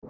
यार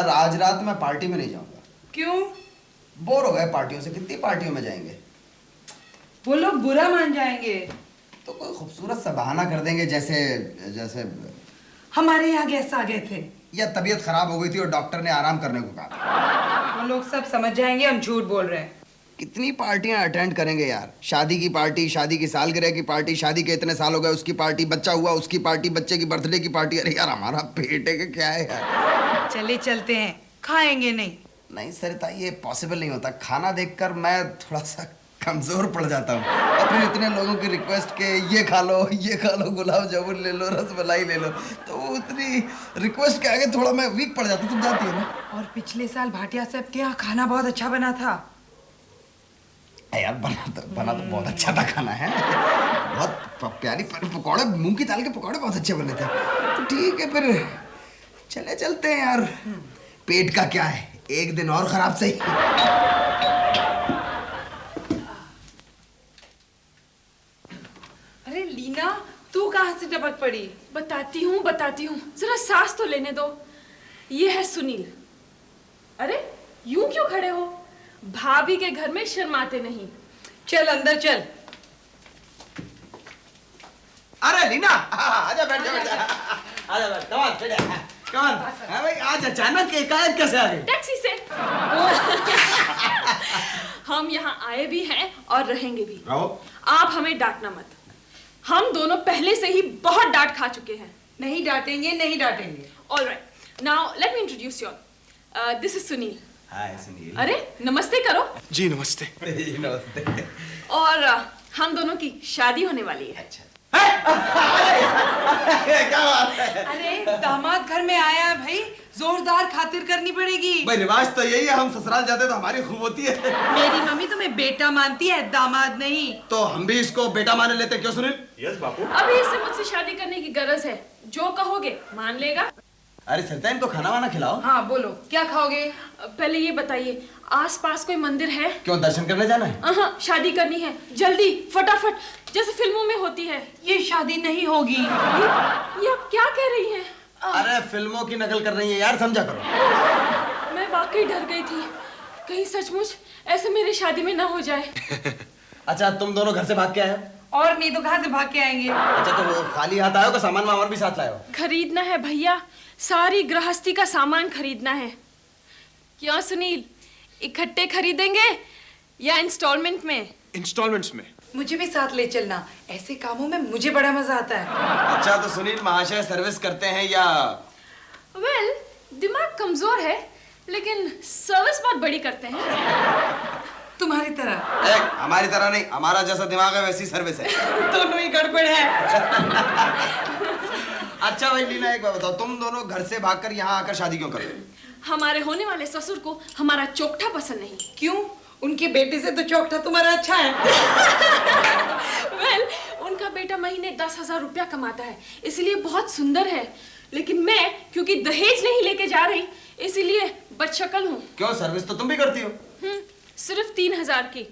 आज रात मैं पार्टी में नहीं जाऊंगा। क्यों? बोर हो गए पार्टियों से, कितनी पार्टियों में जाएंगे। वो लोग बुरा मान जाएंगे। तो कोई खूबसूरत सा बहाना कर देंगे, जैसे जैसे हमारे यहाँ गेस्ट आ गए थे। या तबीयत खराब हो गई थी और डॉक्टर ने आराम करने को कहा। वो लोग सब समझ जाएंगे हम झूठ बोल रहे हैं। कितनी पार्टियां अटेंड करेंगे यार। शादी की पार्टी, शादी की सालगिरह की पार्टी, शादी के इतने साल हो गए उसकी पार्टी, बच्चा हुआ उसकी पार्टी, बच्चे की बर्थडे की पार्टी। अरे यार हमारा पेट है कि क्या है यार। चले चलते हैं, खाएंगे नहीं। नहीं सरिता, ये पॉसिबल नहीं होता। खाना देखकर मैं थोड़ा सा कमजोर पड़ जाता हूँ। और फिर इतने लोगों की रिक्वेस्ट के ये खा लो, ये खा लो, गुलाब जामुन ले लो, रसमलाई ले लो, तो उतनी रिक्वेस्ट के आगे थोड़ा मैं वीक पड़ जाता हूँ। तुम जानती हो ना। और पिछले साल भाटिया साहब के यहाँ खाना बहुत अच्छा बना था। यार बना तो बहुत अच्छा था खाना है। बहुत प्यारी पकौड़े, मूंग की दाल के पकौड़े बहुत अच्छे बने थे। तो ठीक है फिर चले चलते हैं यार। पेट का क्या है, एक दिन और खराब सही। अरे लीना, तू कहाँ से टपक पड़ी? बताती हूँ जरा सांस तो लेने दो। ये है सुनील। अरे यूं क्यों खड़े हो? भाभी के घर में शर्माते नहीं। चल अंदर चल। अरे लीना, आजा बैठ जा, आजा बैठ। Come on, come on. हां भाई, आज अचानक एकाएक कैसे आ गई? टैक्सी से। हम यहाँ आए भी हैं और रहेंगे भी। रहो। आप हमें डांटना मत। हम दोनों पहले से ही बहुत डांट खा चुके हैं। नहीं डांटेंगे, नहीं डांटेंगे। Alright, now let me introduce you all. This is Sunil. Hi Sunil. अरे नमस्ते करो। जी नमस्ते। जी नमस्ते। और हम दोनों की शादी होने वाली है। अच्छा। क्या बात है? अरे दामाद घर में आया है भाई, जोरदार खातिर करनी पड़ेगी। भाई रिवाज तो यही है, हम ससुराल जाते तो हमारी खूब होती है। मेरी मम्मी तुम्हें बेटा मानती है, दामाद नहीं। तो हम भी इसको बेटा माने लेते, क्यों सुनील? यस बापू। अभी इसे मुझसे शादी करने की गरज है। जो कहोगे मान लेगा। अरे सरिता, इनको खाना वाना खिलाओ। हाँ बोलो, क्या खाओगे? पहले ये बताइए, आसपास कोई मंदिर है? क्यों, दर्शन करने जाना है? शादी करनी है, जल्दी फटाफट, जैसे फिल्मों में होती है। ये शादी नहीं होगी। ये आप क्या कह रही हैं? अरे फिल्मों की नकल कर रही है यार, समझा करो। मैं वाकई डर गई थी, कहीं सचमुच ऐसे मेरी शादी में ना हो जाए। अच्छा, तुम दोनों घर से भाग के आए हो? और नहीं तो कहाँ से भाग के आएंगे? अच्छा, तो खाली हाथ आए हो, सामान वामान भी साथ लाए हो? खरीदना है भैया, सारी गृहस्थी का सामान खरीदना है। क्यों सुनील, इकट्ठे खरीदेंगे या इंस्टॉलमेंट में? इंस्टॉलमेंट्स में। मुझे भी साथ ले चलना, ऐसे कामों में मुझे बड़ा मजा आता है। अच्छा, तो सुनील महाशय सर्विस करते हैं या? वेल, दिमाग कमजोर है लेकिन सर्विस बहुत बड़ी करते हैं। तुम्हारी तरह। हमारी तरह नहीं, हमारा जैसा दिमाग है वैसी सर्विस है। दोनों ही गड़बड़ है। अच्छा भाई लीना, एक बात बताओ, तुम दोनों घर से भागकर यहाँ आकर शादी क्यों कर रहे हो? हमारे होने वाले ससुर को हमारा चोखटा पसंद नहीं। क्यों? उनके बेटे से तो चौकटा तुम्हारा अच्छा है। वेल, उनका बेटा महीने 10,000 रुपया कमाता है, इसलिए बहुत सुंदर है। लेकिन मैं क्योंकि दहेज नहीं लेके जा रही, इसीलिए बदशक्ल हूँ। क्यों, सर्विस तो तुम भी करती हो? सिर्फ 3,000 की,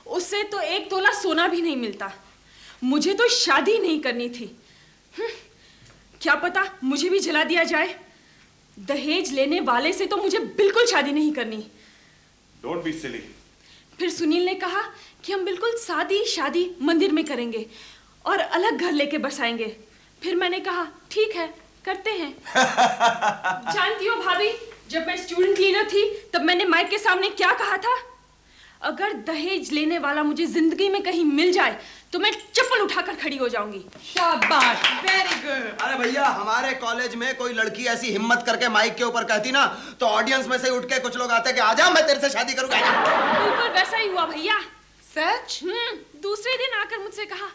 उससे तो 1 तोला सोना भी नहीं मिलता। मुझे तो शादी नहीं करनी थी। क्या पता मुझे भी जला दिया जाए। दहेज लेने वाले से तो मुझे बिल्कुल शादी नहीं करनी। Don't be silly. फिर सुनील ने कहा कि हम बिल्कुल सादी शादी मंदिर में करेंगे और अलग घर लेके बसाएंगे। फिर मैंने कहा ठीक है, करते हैं। जानती हो भाभी, जब मैं स्टूडेंट लीडर थी तब मैंने माइक के सामने क्या कहा था? अगर दहेज लेने वाला मुझे जिंदगी में कहीं मिल जाए तो मैं चप्पल उठाकर खड़ी हो जाऊंगी। शाबाश, वेरी गुड। अरे भैया, हमारे कॉलेज में कोई लड़की ऐसी हिम्मत करके माइक के ऊपर कहती ना, तो ऑडियंस में से उठ के कुछ लोग आते कि आजा मैं तेरे से शादी करूंगा। बिल्कुल वैसा ही हुआ भैया। सच? दूसरे दिन आकर मुझसे कहा,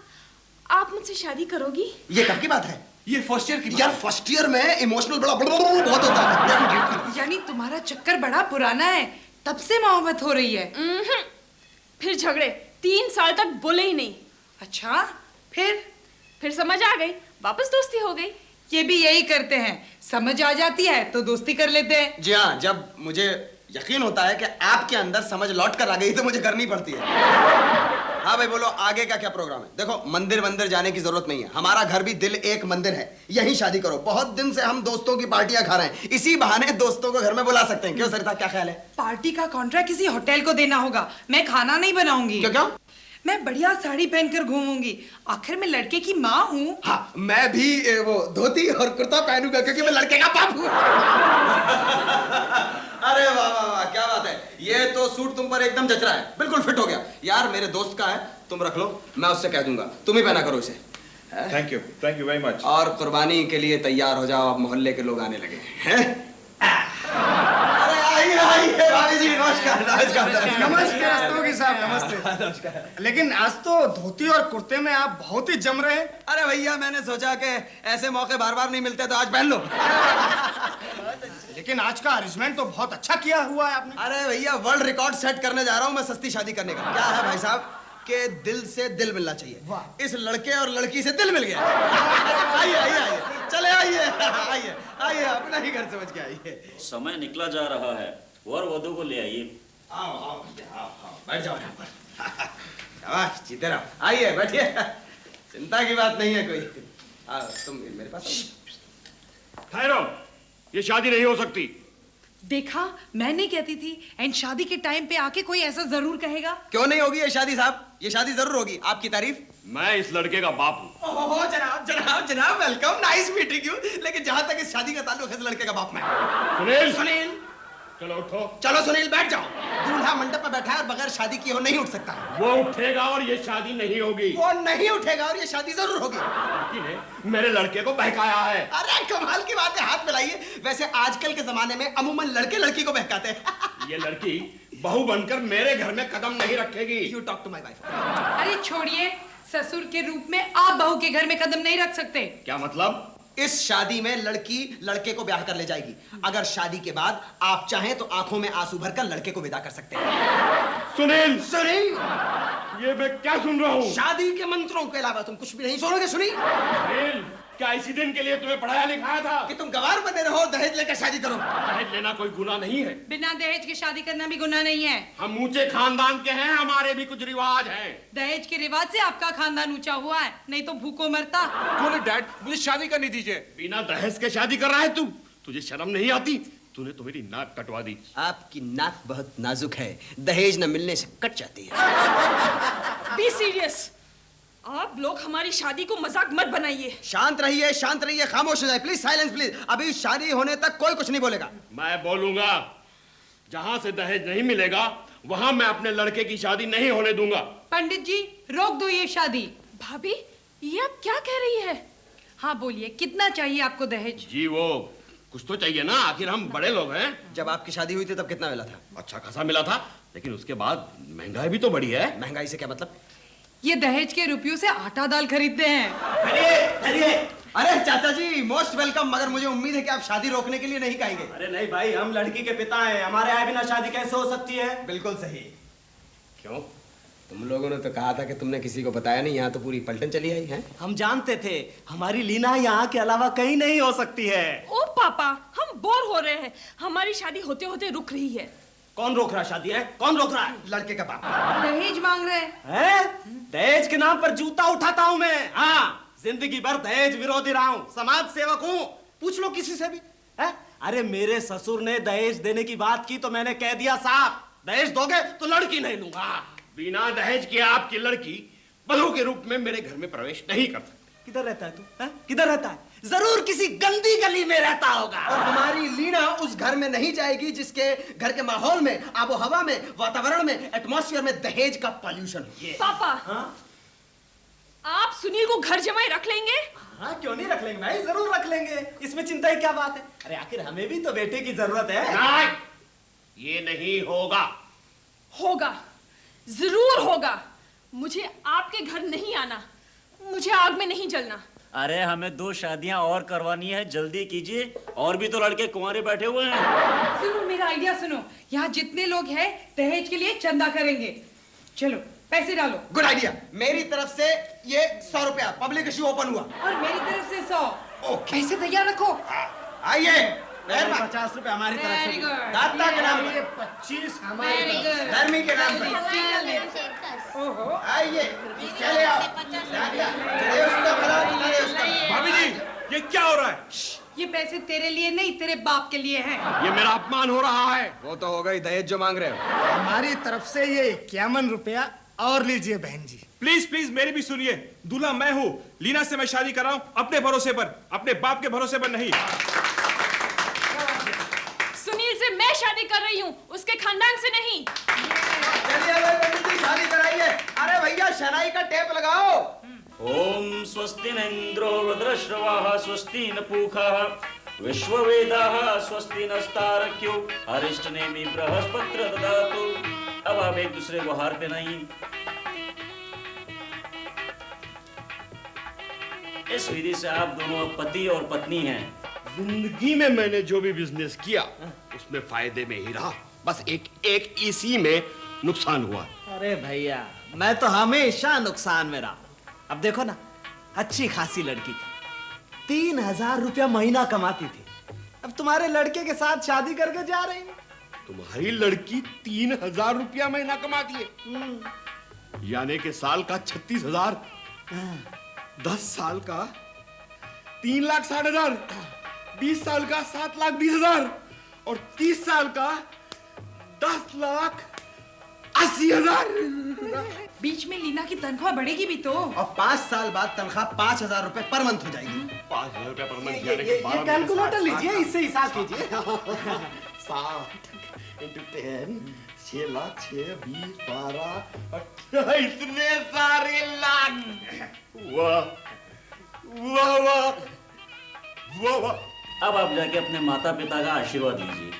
आप मुझसे शादी करोगी? ये कब की बात है? ये फर्स्ट ईयर की बात यार फर्स्ट ईयर में इमोशनल बड़ा बहुत होता है। यानी तुम्हारा चक्कर बड़ा पुराना है, तब से मोहब्बत हो रही है। फिर झगड़े, 3 साल तक बोले ही नहीं। अच्छा, फिर समझ आ गई, वापस दोस्ती हो गई। ये भी यही करते हैं, समझ आ जाती है तो दोस्ती कर लेते हैं। जी हाँ, जब मुझे यकीन होता है कि आपके अंदर समझ लौट कर आ गई तो मुझे करनी पड़ती है। हाँ भाई बोलो, आगे का क्या प्रोग्राम है? देखो, मंदिर जाने की जरूरत नहीं है, हमारा घर भी दिल एक मंदिर है, यहीं शादी करो। बहुत दिन से हम दोस्तों की पार्टियां खा रहे हैं, इसी बहाने दोस्तों को घर में बुला सकते हैं। क्यों सरिता, क्या ख्याल है? पार्टी का कॉन्ट्रैक्ट किसी होटल को देना होगा, मैं खाना नहीं बनाऊंगी। क्यों? मैं बढ़िया साड़ी पहनकर घूमूंगी, आखिर मैं लड़के की माँ हूँ। हाँ, मैं भी वो धोती और कुर्ता पहनूंगा क्योंकि मैं लड़के का बाप हूँ। अरे वाह वाह वाह, क्या बात है! ये तो सूट तुम पर एकदम जच रहा है, बिल्कुल फिट हो गया। यार मेरे दोस्त का है, तुम रख लो, मैं उससे कह दूंगा, तुम ही पहना करो इसे। Thank you very much. और कुर्बानी के लिए तैयार हो जाओ, अब मोहल्ले के लोग आने लगे हैं। अरे आइए आइए भाभी जी, नमस्कार। नमस्ते रस्तोगी साहब, नमस्ते। लेकिन आज तो धोती और कुर्ते में आप बहुत ही जम रहे हैं। अरे भैया, मैंने सोचा कि ऐसे मौके बार बार नहीं मिलते तो आज पहन लो। लेकिन आज का अरेंजमेंट तो बहुत अच्छा किया हुआ है आपने। अरे भैया, वर्ल्ड रिकॉर्ड सेट करने जा रहा हूँ मैं सस्ती शादी करने का। क्या है भाई साहब के दिल से दिल मिलना चाहिए। इस लड़के और लड़की से दिल मिल गया। आइए आइए आइए, चले आइए आइए आइए, अपना ही घर समझ के आइए। समय निकला जा रहा है, वर वधु को ले आइए। आओ आओ भैया, आओ आओ, बैठ जाओ यहाँ पर। शाबाश, जीते रहो, आइए बैठिए, चिंता की बात नहीं है कोई। आओ तुम मेरे पास। ठहरो, ये शादी नहीं हो सकती। देखा, मैं नहीं कहती थी। एंड शादी के टाइम पे आके कोई ऐसा जरूर कहेगा। क्यों नहीं होगी ये शादी साहब? ये शादी जरूर होगी, आपकी तारीफ। मैं इस लड़के का बाप हूँ। ओहो जनाब जनाब जनाब, वेलकम, नाइस मीटिंग यू। लेकिन जहां तक इस शादी का ताल्लुक है, इस लड़के का बाप मैं। सुनील, सुनील, चलो उठो। चलो सुनील, बैठ जाओ। दूल्हा मंडप में बैठा है और बगैर शादी किए हो नहीं उठ सकता। वो उठेगा और ये शादी नहीं होगी। वो नहीं उठेगा और ये शादी जरूर होगी। लड़की ने मेरे लड़के को बहकाया है। अरे कमाल की बात है, हाथ मिलाइए। वैसे आजकल के जमाने में अमूमन लड़के लड़की को बहकाते हैं। ये लड़की बहू बनकर मेरे घर में कदम नहीं रखेगी। You talk to my wife. अरे छोड़िए, ससुर के रूप में आप बहू के घर में कदम नहीं रख सकते। क्या मतलब? इस शादी में लड़की लड़के को ब्याह कर ले जाएगी। अगर शादी के बाद आप चाहें तो आंखों में आंसू भरकर लड़के को विदा कर सकते हैं। सुनील, सुनील, ये मैं क्या सुन रहा हूँ? शादी के मंत्रों के अलावा तुम कुछ भी नहीं सुनोगे। सुनील, सुनील, क्या इसी दिन के लिए तुम्हें पढ़ाया लिखाया था कि तुम गवार बने रहो, दहेज लेकर शादी करो। दहेज लेना कोई गुनाह नहीं है। बिना दहेज के शादी करना भी गुनाह नहीं है। हम ऊंचे खानदान के हैं, हमारे भी कुछ रिवाज हैं। दहेज के रिवाज से आपका खानदान ऊंचा हुआ है, नहीं तो भूखों मरता। बोले डैड, मुझे शादी करनी दीजिए। बिना दहेज के शादी कर रहा है तू? तुझे शर्म नहीं आती? तूने तो मेरी नाक कटवा दी। आपकी नाक बहुत नाजुक है, दहेज न मिलने से कट जाती है। Be serious. आप लोग हमारी शादी को मजाक मत बनाइए। शांत रहिए, शांत रहिए, खामोश हो जाए प्लीज, साइलेंस प्लीज। अभी शादी होने तक कोई कुछ नहीं बोलेगा। मैं बोलूंगा। जहां से दहेज नहीं मिलेगा वहां मैं अपने लड़के की शादी नहीं होने दूंगा। पंडित जी, रोक दो ये शादी। भाभी, ये आप क्या कह रही है? हाँ बोलिए, कितना चाहिए आपको दहेज? जी वो कुछ तो चाहिए ना, आखिर हम बड़े लोग हैं। जब आपकी शादी हुई थी तब कितना मिला था? अच्छा खासा मिला था, लेकिन उसके बाद महंगाई भी तो बढ़ी है। महंगाई से क्या मतलब? ये दहेज के रुपयों से आटा दाल खरीदते हैं। अरे चाचा जी, मोस्ट वेलकम। मगर मुझे उम्मीद है कि आप शादी रोकने के लिए नहीं कहेंगे। अरे नहीं भाई, हम लड़की के पिता हैं, हमारे आए बिना शादी कैसे हो सकती है? बिल्कुल सही। क्यों? तुम लोगों ने तो कहा था कि तुमने किसी को बताया नहीं, यहाँ तो पूरी पलटन चली आई है। हम जानते थे हमारी लीना यहाँ के अलावा कहीं नहीं हो सकती है। ओ पापा, हम बोर हो रहे हैं, हमारी शादी होते होते रुक रही है। कौन रोक रहा शादी है? कौन रोक रहा है? लड़के का बाप। दहेज मांग रहे हैं। हैं? दहेज के नाम पर जूता उठाता हूँ मैं। हाँ, जिंदगी भर दहेज विरोधी रहा हूँ, समाज सेवक हूँ। पूछ लो किसी से भी। है? अरे मेरे ससुर ने दहेज देने की बात की तो मैंने कह दिया साफ, दहेज दोगे तो लड़की नहीं लूंगा। बिना दहेज के आपकी लड़की बहू के रूप में मेरे घर में प्रवेश नहीं कर सकती। किधर रहता है तू? किधर रहता है? जरूर किसी गंदी गली में रहता होगा। और हमारी लीना उस घर में नहीं जाएगी जिसके घर के माहौल में, आबो हवा में, वातावरण में, एटमॉस्फेयर में दहेज का पॉल्यूशन हो। पापा, आप सुनील को घर जमाए रख लेंगे? हाँ, क्यों नहीं रख लेंगे भाई, जरूर रख लेंगे। इसमें चिंता की क्या बात है? अरे आखिर हमें भी तो बेटे की जरूरत है। नहीं, ये नहीं होगा। होगा, जरूर होगा। मुझे आपके घर नहीं आना, मुझे आग में नहीं जलना। अरे हमें 2 शादियां और करवानी है, जल्दी कीजिए। और भी तो लड़के कुंवारे बैठे हुए हैं। सुनो मेरा आइडिया सुनो, यहाँ जितने लोग हैं दहेज के लिए चंदा करेंगे। चलो पैसे डालो। Good idea. मेरी तरफ से ये 100 रुपया पब्लिक इश्यू ओपन हुआ। और मेरी तरफ से 100। ओके। पैसे तैयार रखो। आइए। 50 रुपए हमारी तरफ से वेरी भी। गुड। दाता के नाम पर, 25 हमारी वेरी तरफ से। गुड। धर्मी के नाम पर। ओहो। आइए, चले आओ। चले उसको खिलाओ, चले उसको। भाभी जी, ये क्या हो रहा है? ये पैसे तेरे लिए नहीं, तेरे बाप के लिए हैं। ये मेरा अपमान हो रहा है। वो तो हो गई दहेज जो मांग रहे हो। हमारी तरफ से ये 51 रुपया और लीजिए बहन जी। प्लीज प्लीज मेरी भी सुनिए। दूल्हा मैं हूँ, लीना से मैं शादी कर रहा हूँ अपने भरोसे पर, अपने बाप के भरोसे पर नहीं। सुनील से मैं शादी कर रही हूँ, उसके खानदान से नहीं। चलिए भाई पंडित जी शादी कराइए। अरे भैया शनाई का टेप लगाओ। ओम स्वस्ति न इंद्रो वृद्धश्रवाः स्वस्ति न पूषः विश्ववेदाः स्वस्ति नस्तारक्यो अरिष्टनेमि बृहस्पति ददातु। अब आप एक दूसरे को हार पहनाइए। इस विधि से आप दोनों अब पति और पत्नी हैं। जिंदगी में मैंने जो भी बिजनेस किया उसमें फायदे में ही रहा, बस एक इसी में नुकसान हुआ। अरे भैया, मैं तो हमेशा नुकसान में रहा। अब देखो ना, अच्छी खासी लड़की थी, 3000 रुपया महीना कमाती थी। अब तुम्हारे लड़के के साथ शादी करके जा रही है। तुम्हारी लड़की 3000 रुपया महीना कमाती है, यानी कि साल का 36,000, 10 साल का 3,60,000, 20 साल का 7,20,000 और 30 साल का 10,80,000। बीच में लीना की तनख्वाह बढ़ेगी भी तो। और 5 साल बाद तनख्वाह 5,000 रुपए पर मंथ हो जाएगी। 5,000 रुपया पर मंथ, ये यानी कि 12 कैलकुलेटर महीने, लीजिए, इससे हिसाब कीजिए। 7 into 10, 6 लाख, 6, 20, 12, 18, इतने सारे लाख। वाह वाह वाह वाह वाह। अब आप जाके अपने माता पिता का आशीर्वाद लीजिए।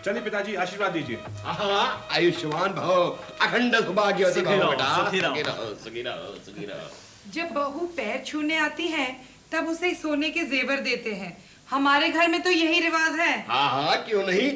चलिए पिताजी आशीर्वाद दीजिए। हाँ, आयुष्मान भव, अखंड सौभाग्यवती सुखी भव रहो, बेटा। सुखी रहो। सुखी रहो, सुखी रहो, सुखी रहो। जब बहू पैर छूने आती है तब उसे सोने के जेवर देते हैं। हमारे घर में तो यही रिवाज है। हाँ हाँ, क्यों नहीं।